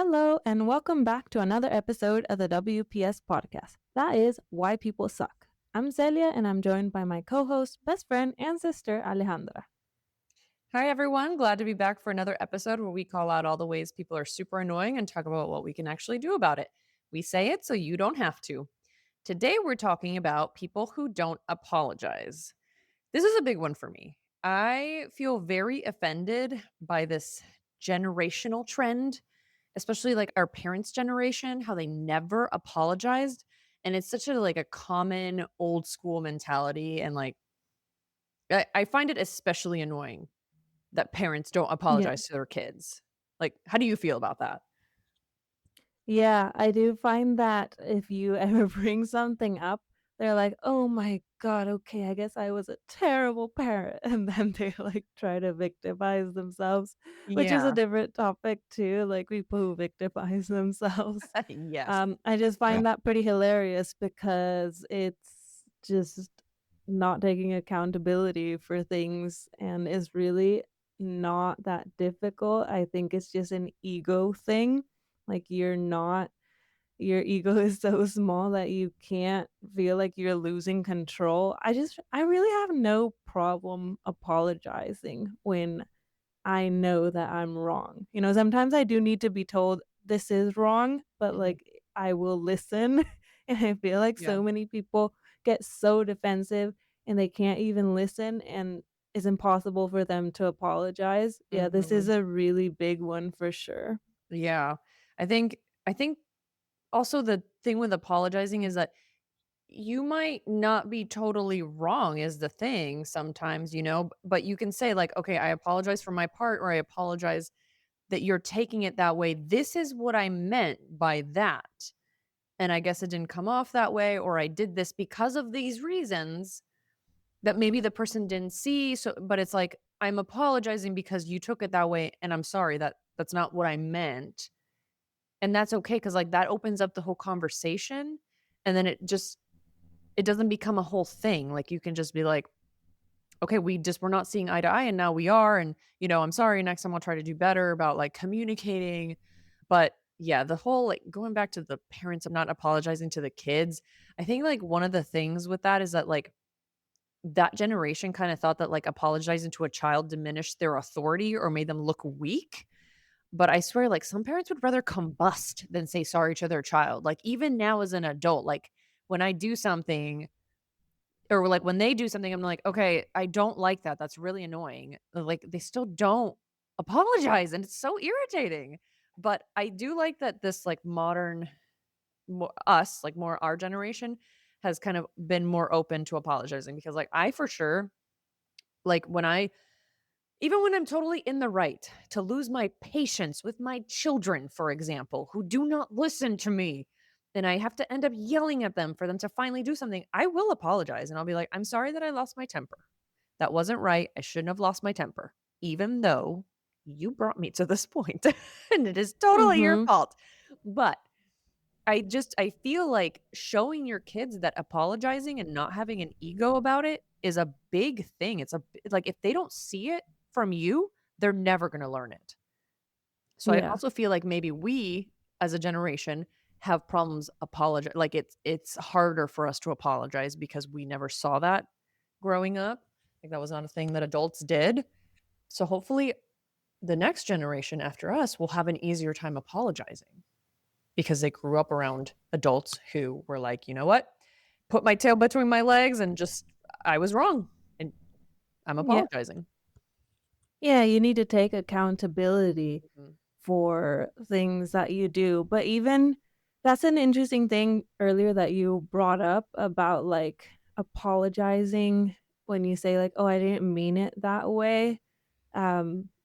Hello, and welcome back to another episode of the WPS podcast. That is Why People Suck. I'm Celia, and I'm joined by my co host, best friend, and sister, Alejandra. Hi, everyone. Glad to be back for another episode where we call out all the ways people are super annoying and talk about what we can actually do about it. We say it so you don't have to. Today, we're talking about people who don't apologize. This is a big one for me. I feel very offended by this generational trend, especially like our parents' generation, how they never apologized. And it's such a common old school mentality. And I find it especially annoying that parents don't Yeah. apologize to their kids. Like, how do you feel about that? Yeah, I do find that if you ever bring something up, they're like, oh my God, okay, I guess I was a terrible parent. And then they like try to victimize themselves, which is a Yeah. different topic too, like people who victimize themselves. Yes. I just Yeah. find that pretty hilarious because it's just not taking accountability for things and is really not that difficult. I think it's just an ego thing. Like your ego is so small that you can't feel like you're losing control. I really have no problem apologizing when I know that I'm wrong. Sometimes I do need to be told this is wrong, but Mhm. like I will listen. And I feel like Yeah. so many people get so defensive and they can't even listen and it's impossible for them to apologize. Yeah, this is Mhm. a really big one for sure. Yeah. I think also the thing with apologizing is that you might not be totally wrong is the thing sometimes, but you can say like, "Okay, I apologize for my part," or "I apologize that you're taking it that way. This is what I meant by that. And I guess it didn't come off that way, or I did this because of these reasons." That maybe the person didn't see, so but it's like, "I'm apologizing because you took it that way, and I'm sorry that that's not what I meant." And that's okay because like, that opens up the whole conversation, and then it doesn't become a whole thing, like, you can just be like, "Okay, we're not seeing eye to eye, and now we are, and, I'm sorry, next time I'll try to do better about, like, communicating." But, yeah, the whole, like, going back to the parents of not apologizing to the kids, I think, like, one of the things with that is that, like, that generation kinda thought that, like, apologizing to a child diminished their authority or made them look weak, but I swear, like, some parents would rather combust than say sorry to their child. Like, even now as an adult, like, when I do something or, like, when they do something, I'm like, "Okay, I don't like that, that's really annoying." Like, they still don't apologize, and it's so irritating. But I do like that this, like, modern us, like, more our generation, has kind of been more open to apologizing because, like, I for sure like, even when I'm totally in the right, to lose my patience with my children, for example, who do not listen to me, and I have to end up yelling at them for them to finally do something, I will apologize, and I'll be like, "I'm sorry that I lost my temper. That wasn't right. I shouldn't have lost my temper, even though you brought me to this point, and it is totally your Mhm. fault." But I feel like showing your kids that apologizing and not having an ego about it is a big thing. Like, if they don't see it from you, they're never gonna learn it. So I Yeah. also feel like maybe we, as a generation, have problems like, it's harder for us to apologize because we never saw that growing up. Like, that was not a thing that adults did. So hopefully, the next generation after us will have an easier time apologizing. Because they grew up around adults who were like, "You know what? Put my tail between my legs and just I was wrong, and I'm Yeah. apologizing." Yeah, you need to take accountability Mhm. for things that you do. But even that's an interesting thing earlier that you brought up about like apologizing when you say like, "Oh, I didn't mean it that way."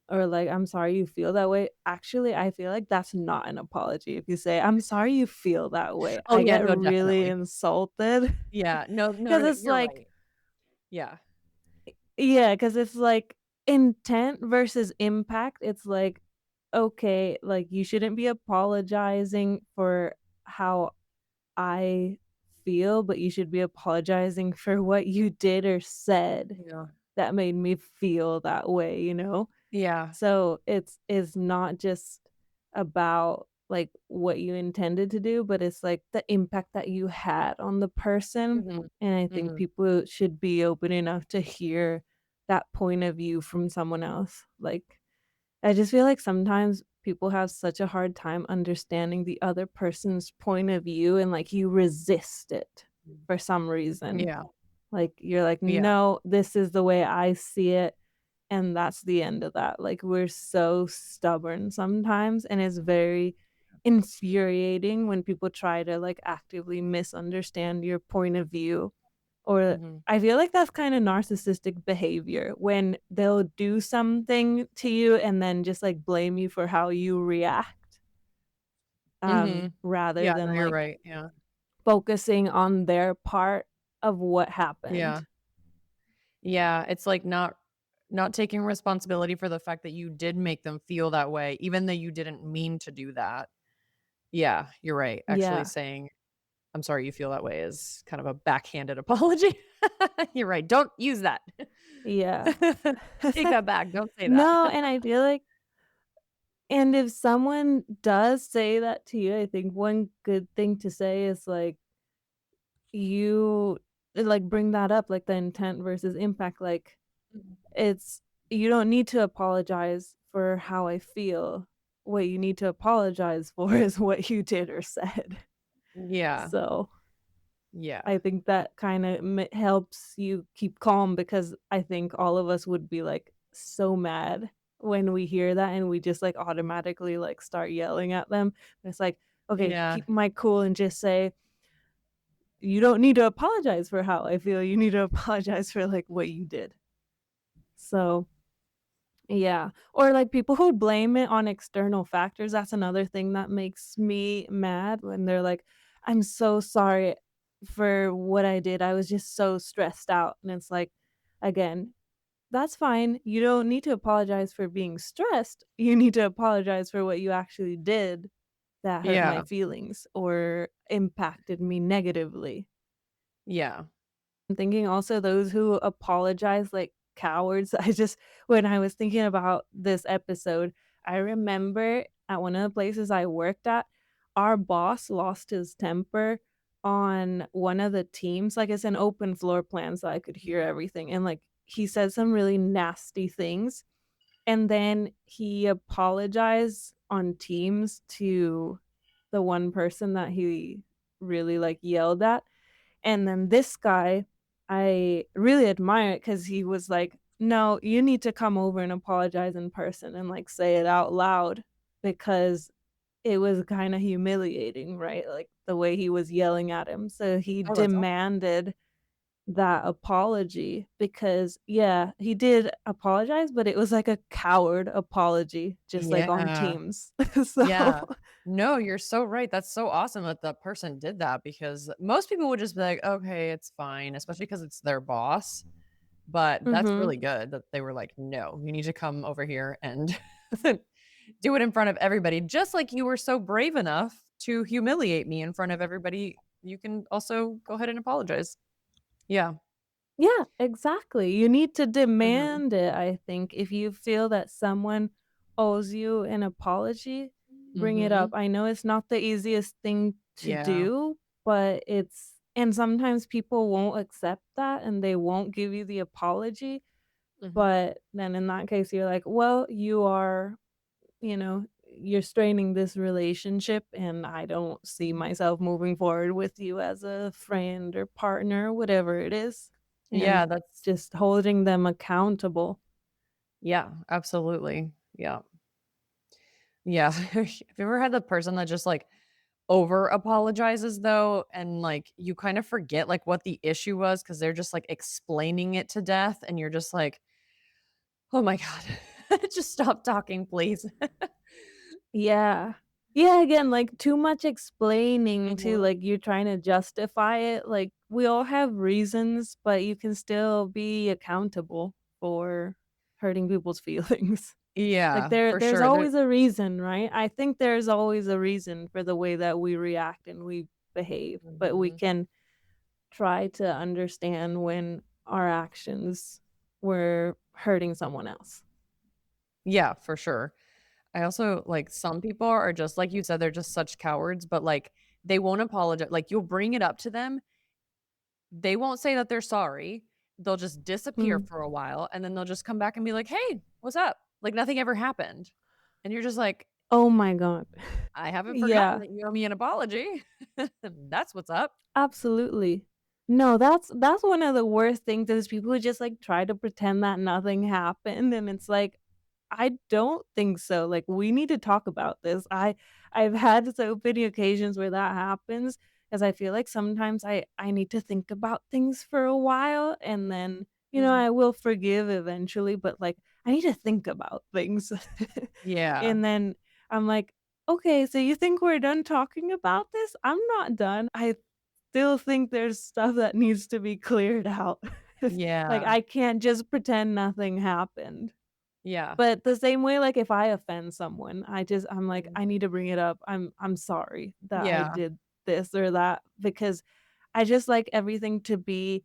Or like, "I'm sorry you feel that way." Actually, I feel like that's not an apology if you say, "I'm sorry you feel that way." Oh, I yeah, get no, really definitely. insulted Yeah, no, no, no, because no, it's you're like right. Yeah. yeah, because it's like intent versus impact. It's like, okay, like you shouldn't be apologizing for how I feel, but you should be apologizing for what you did or said Yeah. that made me feel that way, you know? Yeah. So it's not just about like, what you intended to do, but it's, like, the impact that you had on the person, Mhm. and I think Mhm. people should be open enough to hear that point of view from someone else. Like, I just feel like sometimes people have such a hard time understanding the other person's point of view and, like, you resist it for some reason. Yeah. Like, you're like, Yeah. "No, this is the way I see it," and that's the end of that. Like, we're so stubborn sometimes, and it's very infuriating when people try to, like, actively misunderstand your point of view, or Mhm. I feel like that's kinda narcissistic behavior when they'll do something to you and then just, like, blame you for how you react, Mhm. rather Yeah, no, than, you're like, right, yeah. focusing on their part of what Yeah. happened. Yeah, it's like not taking responsibility for the fact that you did make them feel that way, even though you didn't mean to do that. Yeah, you're right. Actually Yeah, saying, "I'm sorry you feel that way," is kind of a backhanded apology. You're right, don't use that. yeah. Take that back, don't say that. No, and I feel like and if someone does say that to you, I think one good thing to say is, like, you like, bring that up, like, the intent versus impact, like, Mhm. it's you don't need to apologize for how I feel. What you need to apologize for is what you did or said. Yeah, So, yeah, I think that kinda helps you keep calm because I think all of us would be, like, so mad when we hear that and we just, like, automatically, like, start yelling at them. And it's like, "Okay, yeah, keep my cool and just say, 'You don't need to apologize for how I feel, you need to apologize for, like, what you did.'" So, yeah. Or, like, people who blame it on external factors, that's another thing that makes me mad when they're like, "I'm so sorry for what I did, I was just so stressed out," and it's like, again, that's fine, you don't need to apologize for being stressed, you need to apologize for what you actually did that hurt my yeah, feelings or impacted me negatively. yeah. I'm thinking also those who apologize like cowards. I just when I was thinking about this episode, I remember at one of the places I worked at, our boss lost his temper on one of the teams. Like, it's an open floor plan, so I could hear everything, and, like, he said some really nasty things, and then he apologized on Teams to the one person that he really, like, yelled at, and then this guy, I really admire it because he was like, "No, you need to come over and apologize in person and, like, say it out loud," because it was kinda humiliating, right? Like, the way he was yelling at him. So he Oh, that's awesome. demanded that apology because yeah, he did apologize, but it was like a coward apology, just like on Yeah, Teams. So yeah. No, you're so right, that's so awesome that that person did that because most people would just be like, "Okay, it's fine," especially because it's their boss. But that's mhm. really good that they were like, "No, you need to come over here and do it in front of everybody." Just like you were so brave enough to humiliate me in front of everybody, you can also go ahead and apologize. Yeah. Yeah, exactly. You need to Mhm. demand it, I think. If you feel that someone owes you an apology, bring it up. Mhm. I know it's not the easiest thing to Yeah. do, but it's and sometimes people won't accept that and they won't give you the apology, Mhm. but then in that case, you're like, "Well, you are, you're straining this relationship, and I don't see Mhm. myself moving forward with you as a friend or partner," whatever it is, and Yeah, that's just holding them accountable. yeah, absolutely. Yeah. Yeah. Have you ever had the person that just, like, over apologizes though, and, like, you kind of forget, like, what the issue was because 'cause they're just, like, explaining it to death, and you're just like, "Oh my god. Just stop talking, please." Yeah. Yeah, again, like, too much explaining too, Mhm. like, you're trying to justify it, like, we all have reasons, but you can still be accountable for hurting people's feelings. Like, Yeah, for there's sure. There always a reason, right? I think there's always a reason for the way that we react and we behave, but we Mhm. can try to understand when our actions were hurting someone else. Yeah, for sure. I also like, some people are just like you said, they're just such cowards, but, like, they won't apologize. Like, you'll bring it up to them, they won't say that they're sorry, they'll just disappear Mm. for a while, and then they'll just come back and be like, "Hey, what's up?" Like nothing ever happened. And you're just like, Oh my god. "I haven't forgotten Yeah. that you owe me an apology. That's what's up." Absolutely. No, that's one of the worst things is people who just, like, try to pretend that nothing happened, and it's like, I don't think so, like, we need to talk about this. I've had so many occasions where that happens, 'cause I feel like sometimes I need to think about things for a while, and then, Mhm. I will forgive eventually, but, like, I need to think about things. Yeah. And then I'm like, "Okay, so you think we're done talking about this? I'm not done. I still think there's stuff that needs to be cleared out." Like, Yeah. I can't just pretend nothing happened. Yeah. But the same way, like, if I offend someone, I'm like, Mhm. "I need to bring it up. I'm sorry that I Yeah. did this or that," because I just like everything to be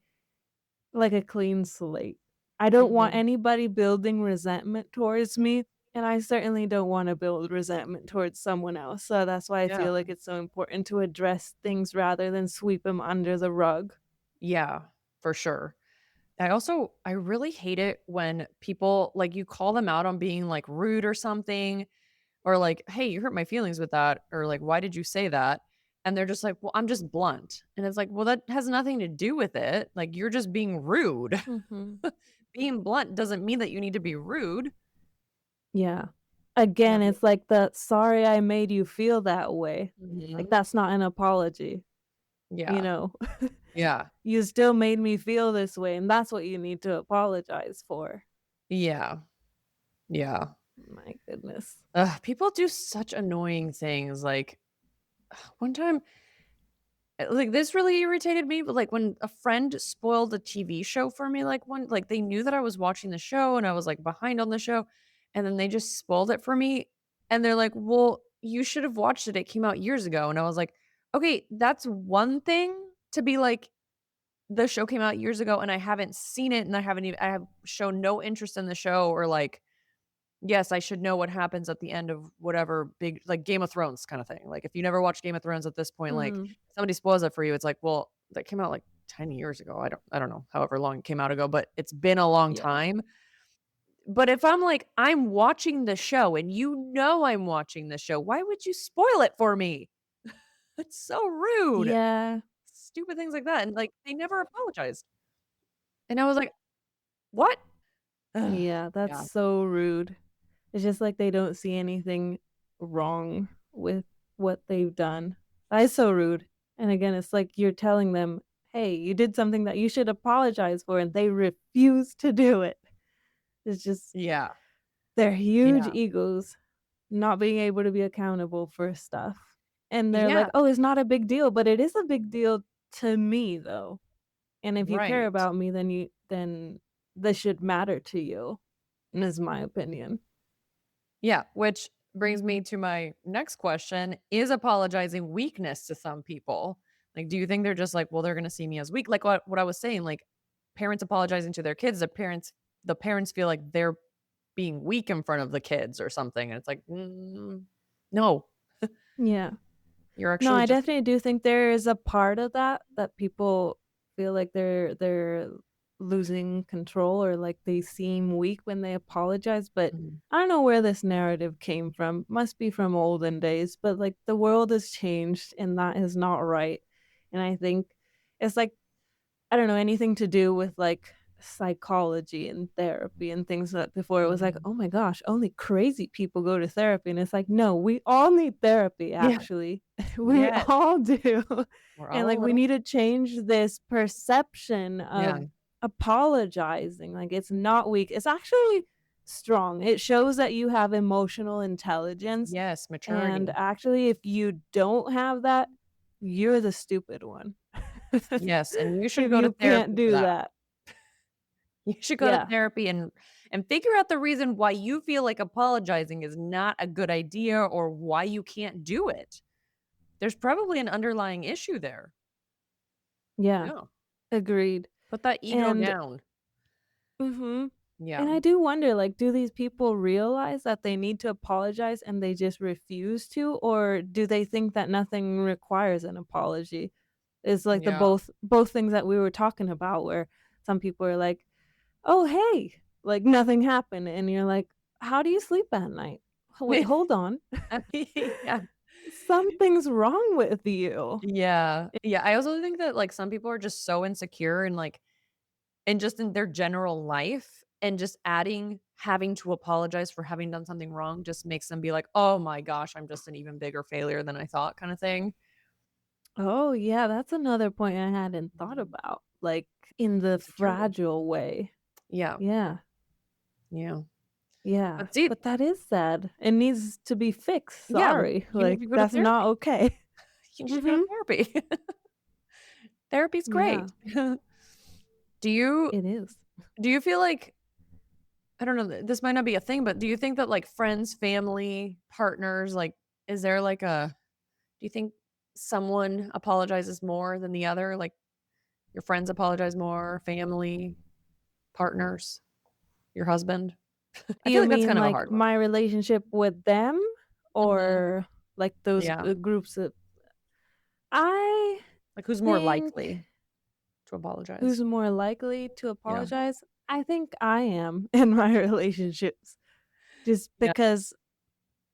like a clean slate. I don't want Mhm. anybody building resentment towards me, and I certainly don't wanna build resentment towards someone else, so that's why I Yeah. feel like it's so important to address things rather than sweep them under the rug. Yeah, for sure. I really hate it when people like, you call them out on being, like, rude or something, or like, "Hey, you hurt my feelings with that," or like, "Why did you say that?" And they're just like, "Well, I'm just blunt." And it's like, "Well, that has nothing to do with it. Like, you're just being rude." Mhm. Being blunt doesn't mean that you need to be rude. Yeah. And Again, I'm like, it's like the, "Sorry I made you feel that way." Like, mhm. that's not an apology, you Yeah. know? Yeah. "You still made me feel this way, and that's what you need to apologize for." Yeah. Yeah. My goodness. Ugh, people do such annoying things, like, one time like, this really irritated me, but, like, when a friend spoiled a TV show for me, like, they knew that I was watching the show and I was, like, behind on the show, and then they just spoiled it for me, and they're like, "Well, you should have watched it, it came out years ago," and I was like, "Okay, that's one thing to be like, the show came out years ago and I haven't seen it and I have shown no interest in the show," or, like, yes, I should know what happens at the end of whatever big like Game of Thrones kinda thing. Like, if you never watched Game of Thrones at this point, like, Mhm. somebody spoils it for you, it's like, well, that came out, like, 10 years ago. I don't know, however long it came out ago, but it's been a long Yeah. time. But if I'm like, I'm watching the show and you know I'm watching the show, why would you spoil it for me? That's so rude. Yeah. Stupid things like that, and, like, they never apologized. And I was like, "What?" Ugh, Yeah, that's yeah. so rude. It's just like they don't see anything wrong with what they've done. That is so rude. And again, it's like you're telling them, "Hey, you did something that you should apologize for," and they refuse to do it. It's just Yeah. their huge Yeah. egos not being able to be accountable for stuff. And they're Yeah. like, "Oh, it's not a big deal," but it is a big deal to me, though. And if you care Right. about me, then this should matter to you, is my opinion. Yeah, which brings me Mhm. to my next question. Is apologizing weakness to some people? Like, do you think they're just like, well, they're gonna see me as weak? Like what I was saying, like parents apologizing to their kids, the parents feel like they're being weak in front of the kids or something. And it's like, no, Yeah. you're No, actually I just definitely do think there is a part of that, that people feel like they're losing control or like they seem weak when they apologize, but mhm, I don't know where this narrative came from. Must be from olden days, but like the world has changed and that is not right. And I think it's like I don't know, anything to do with, like, psychology and therapy and things that before it was like, mhm. "Oh my gosh, only crazy people go to therapy," and it's like, "No, we all need therapy, Yeah, actually. We yeah, all do." we're And, all a like, we little, need to change this perception yeah, of apologizing, like, it's not weak, it's actually strong. It shows that you have emotional intelligence, yes, and maturity, actually, if you don't have that, you're the stupid one. yes, and you should If go to you can't therapy for do that. that. You should go to Yeah. therapy and figure out the reason why you feel like apologizing is not a good idea or why you can't do it. There's probably an underlying issue there. Yeah. Yeah. Agreed. Put that ego And down. mhm. Yeah. And I do wonder, like, do these people realize that they need to apologize and they just refuse to, or do they think that nothing requires an apology? It's like the Yeah. both things that we were talking about where some people are like, "Oh, hey," like nothing happened, and you're like, "How do you sleep at night? Wait, hold on. Yeah. Something's wrong with you." Yeah. Yeah, I also think that, like, some people are just so insecure and, like and just in their general life, and just adding having to apologize for having done something wrong just makes them be like, "Oh my gosh, I'm just an even bigger failure than I thought," kinda thing. Oh, yeah, that's another point I hadn't thought Mhm. about, like, in the Insecurity. fragile way. Yeah. Yeah, Yeah. yeah, But see but that is sad. It needs to be fixed, yeah, like, sorry, you need like, to go to that's not therapy. okay. You need to go to Mhm. therapy. Therapy's Yeah, great. Do you it is. do you feel like I don't know, this might not be a thing, but do you think that, like, friends, family, partners, like, is there, like, a do you think someone apologizes more than the other? Like, your friends apologize more, family, partners, your husband? I feel You like that's mean, kind of a like, hard one. my relationship with them Mhm. or, like, those, Yeah. groups of I Like, who's more think likely to apologize? who's more likely to Yeah. apologize? I think I am in my relationships just Yeah. because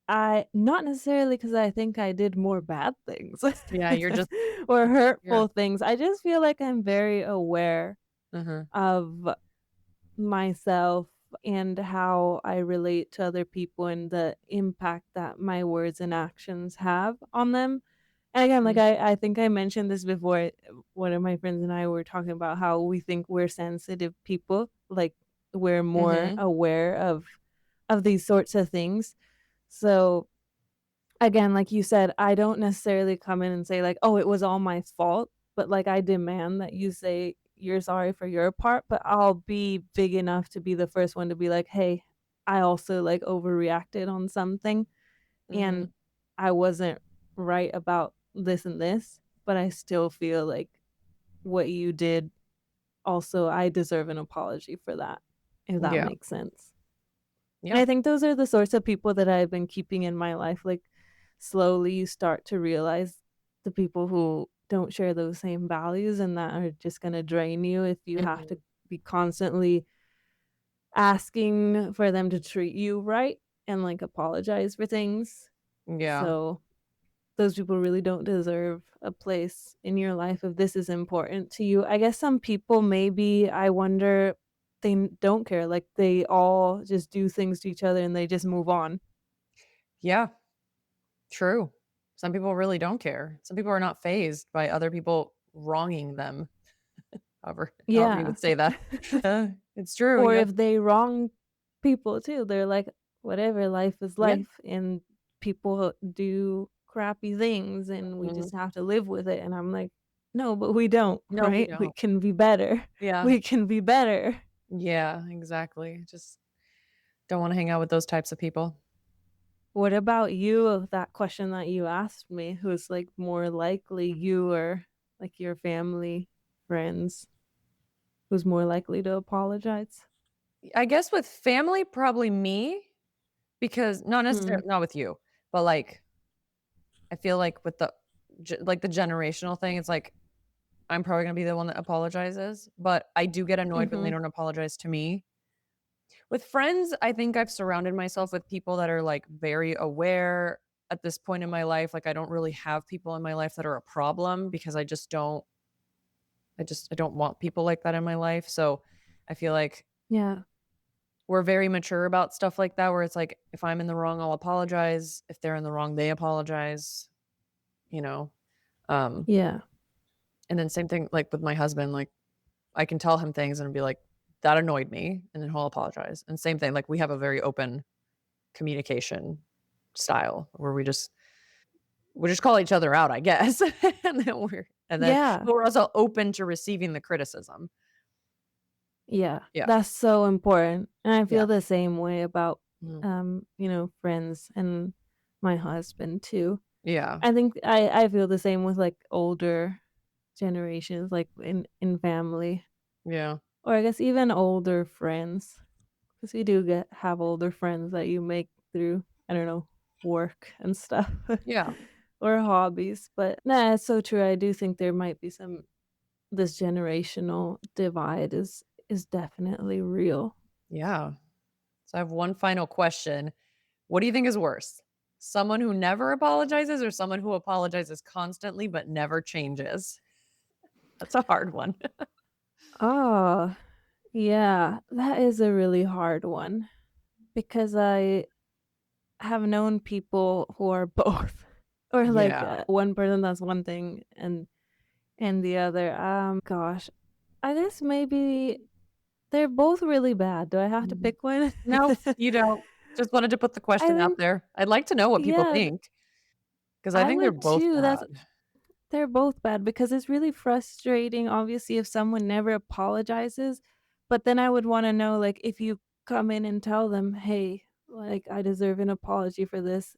I not necessarily because I think I did more bad things Yeah, you're just or yeah. hurtful things. I just feel like I'm very aware Uh-huh. of myself and how I relate to other people and the impact that my words and actions have on them. And again, like Mm. I think I mentioned this before. One of my friends and I were talking about how we think we're sensitive people, like we're more Mhm. aware of these sorts of things. So again, like you said, I don't necessarily come in and say like, "Oh, it was all my fault," but, like, I demand that you say you're sorry for your part, but I'll be big enough to be the first one to be like, "Hey, I also, like, overreacted on something, and Mhm. I wasn't right about this and this, but I still feel like what you did also I deserve an apology for that," if that Yeah. makes sense. And Yeah. I think those are the sorts of people that I've been keeping in my life, like, slowly you start to realize the people who don't share those same values and that are just gonna drain you if you have to Mhm. be constantly asking for them to treat you right and, like, apologize for things. Yeah. So, those people really don't deserve a place in your life if this is important to you. I guess some people maybe, I wonder, they don't care, like, they all just do things to each other and they just move on. Yeah. True. Some people really don't care. Some people are not fazed by other people wronging them, however you Yeah. would say that. It's true, Or yep. if they wrong people too, they're like, "Whatever, life is Yeah. life, and people do crappy things, and we Mhm. just have to live with it," and I'm like, "No, but we don't, No, we right? We don't. can be better. Yeah. We can be better." Yeah, exactly. Just don't wanna hang out with those types of people. What about you, that question that you asked me, who's, like, more likely, you or, like, your family, friends, who's more likely to apologize? I guess with family, probably me, because not Mm, necessarily not with you, but, like, I feel like with the generational thing, it's like, I'm probably gonna be the one that apologizes, but I do get annoyed when they mhm. don't apologize to me. With friends, I think I've surrounded myself with people that are, like, very aware at this point in my life, like, I don't really have people in my life that are a problem because I don't want people like that in my life, so I feel like Yeah, we're very mature about stuff like that where it's like, if I'm in the wrong, I'll apologize. If they're in the wrong, they apologize, you know? Um, yeah, and then same thing, like, with my husband, like, I can tell him things and be like, "That annoyed me," and then he'll apologize. And same thing, like, we have a very open communication style where we just call each other out, I guess. And then and then yeah. but we're also open to receiving the criticism. Yeah, Yeah. that's so important, and I Yeah. feel the same way about, Mhm. friends and my husband too. Yeah. I think I feel the same with, like, older generations, like, in family, Yeah. or I guess even older friends. 'Cause you do get have older friends that you make through, I don't know, work and stuff Yeah. or hobbies, but nah, it's so true. I do think there might be some this generational divide is definitely real. Yeah. So I have one final question. What do you think is worse? Someone who never apologizes or someone who apologizes constantly but never changes? That's a hard one. Oh, yeah, that is a really hard one because I have known people who are both or like, Yeah. one person that's one thing and the other, gosh, I guess maybe they're both really bad. Do I have to Mhm. pick one? No, you don't. Just wanted to put the I question out think there. I'd like to know what people yeah, think because I I think they're would both too. bad. They're both bad because it's really frustrating, obviously, if someone never apologizes, but then I would wanna know, like, if you come in and tell them, "Hey, like, I deserve an apology for this,"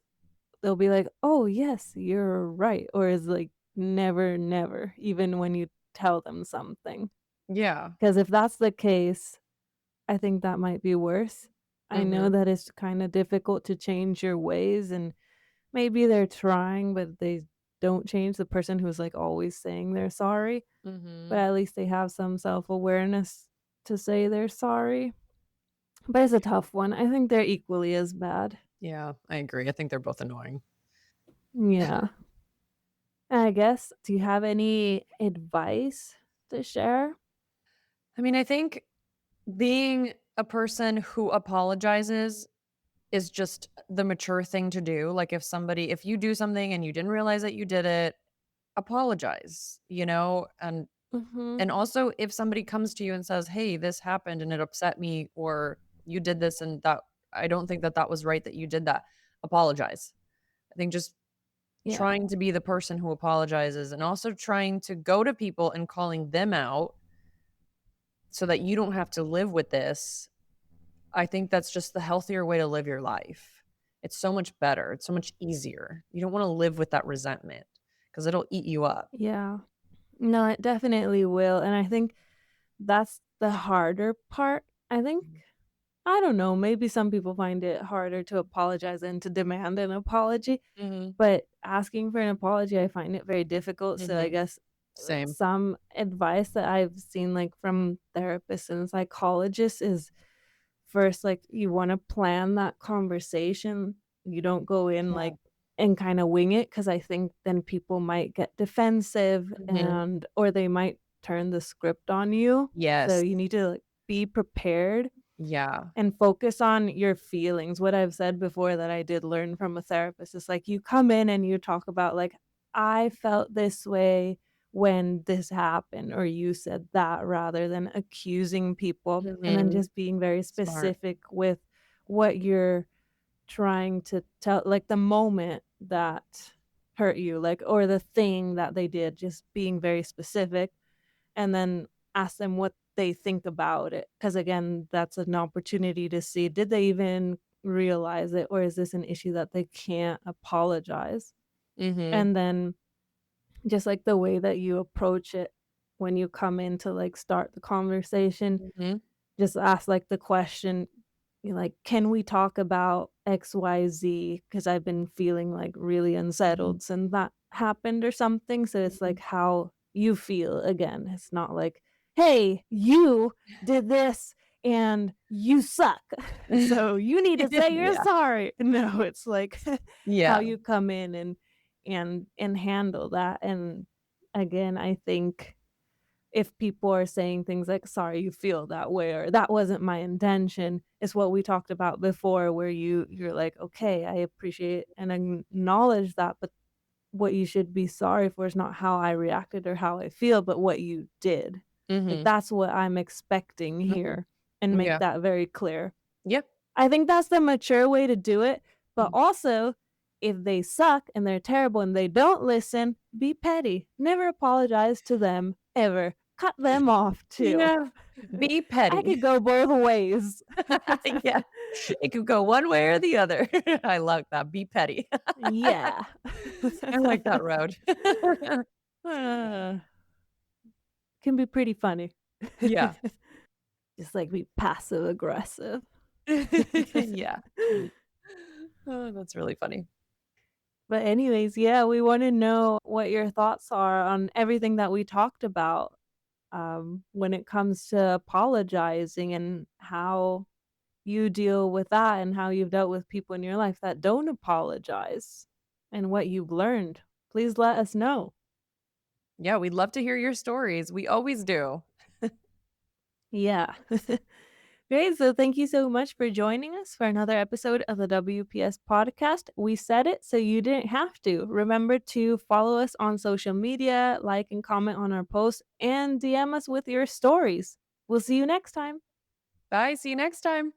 they'll be like, "Oh, yes, you're right," or is like, "Never, never," even when you tell them something. Yeah. Because if that's the case, I think that might be worse. I know Mhm. that it's kinda difficult to change your ways, and maybe they're trying, but they don't change the person who's, like, always saying they're sorry, but Mhm. at least they have some self-awareness to say they're sorry. But it's a tough one. I think they're equally as bad. Yeah, I agree. I think they're both annoying. Yeah. I guess, do you have any advice to share? I mean, I think being a person who apologizes is just the mature thing to do. Like if you do something and you didn't realize that you did it, apologize, you know? Mhm. And also if somebody comes to you and says, "Hey, this happened and it upset me," or "You did this and that I don't think that that was right that you did that." Apologize. I think just Yeah. trying to be the person who apologizes and also trying to go to people and calling them out so that you don't have to live with this. I think that's just the healthier way to live your life. It's so much better. It's so much easier. You don't wanna live with that resentment because 'cause it'll eat you up. Yeah. No, it definitely will, and I think that's the harder part. I think Mhm. I don't know, maybe some people find it harder to apologize than to demand an apology, Mhm. but asking for an apology, I find it very difficult, so I Mhm. guess, Same. some advice that I've seen, like, from therapists and psychologists is first, like, you wanna plan that conversation. You don't go in, Yeah. like, and kinda wing it because I think then people might get defensive Mhm. and or they might turn the script on you, so Yes. you need to, like, be prepared Yeah. and focus on your feelings. What I've said before that I did learn from a therapist is like you come in and you talk about like, I felt this way when this happened, or you said that rather than accusing people. And then Mhm. just being very Smart. specific with what you're trying to tell, like the moment that hurt you, like, or the thing that they did, just being very specific and then ask them what they think about it. Because again, that's an opportunity to see, did they even realize it, or is this an issue that they can't apologize? Mhm. And then just, like, the way that you approach it when you come in to, like, start the conversation, Mhm. just ask, like, the question, you're like, "Can we talk about XYZ? Because I've been feeling, like, really Mhm. unsettled since that happened," or something, so it's, like, Mhm. how you feel again. It's not like, "Hey, you did this and you suck, so you need to say you're Yeah. sorry." No, it's, like, how Yeah. you come in and handle that, and again, I think if people are saying things like, "Sorry you feel that way," or "That wasn't my intention," is what we talked about before where you're like, "Okay, I appreciate and acknowledge that, but what you should be sorry for is not how I reacted or how I feel, but what you did." Like, Mhm. that's what I'm expecting Mhm. here, and make Yeah. that very clear. Yep. I think that's the mature way to do it, but Mhm. also, if they suck and they're terrible and they don't listen, be petty. Never apologize to them ever. Cut them off too. Yeah. Be I petty. could go both ways. Yeah. It could go one way or the other. I like that. Be petty. Yeah. I like that road. Uh, can be pretty funny. Yeah. Just, like, be passive aggressive. Yeah. Oh, that's really funny. But anyways, yeah, we wanna know what your thoughts are on everything that we talked about, when it comes to apologizing and how you deal with that and how you've dealt with people in your life that don't apologize and what you've learned. Please let us know. Yeah, we'd love to hear your stories. We always do. Yeah. Great. So thank you so much for joining us for another episode of the WPS podcast. We said it so you didn't have to. Remember to follow us on social media, like and comment on our posts, and DM us with your stories. We'll see you next time. Bye. See you next time.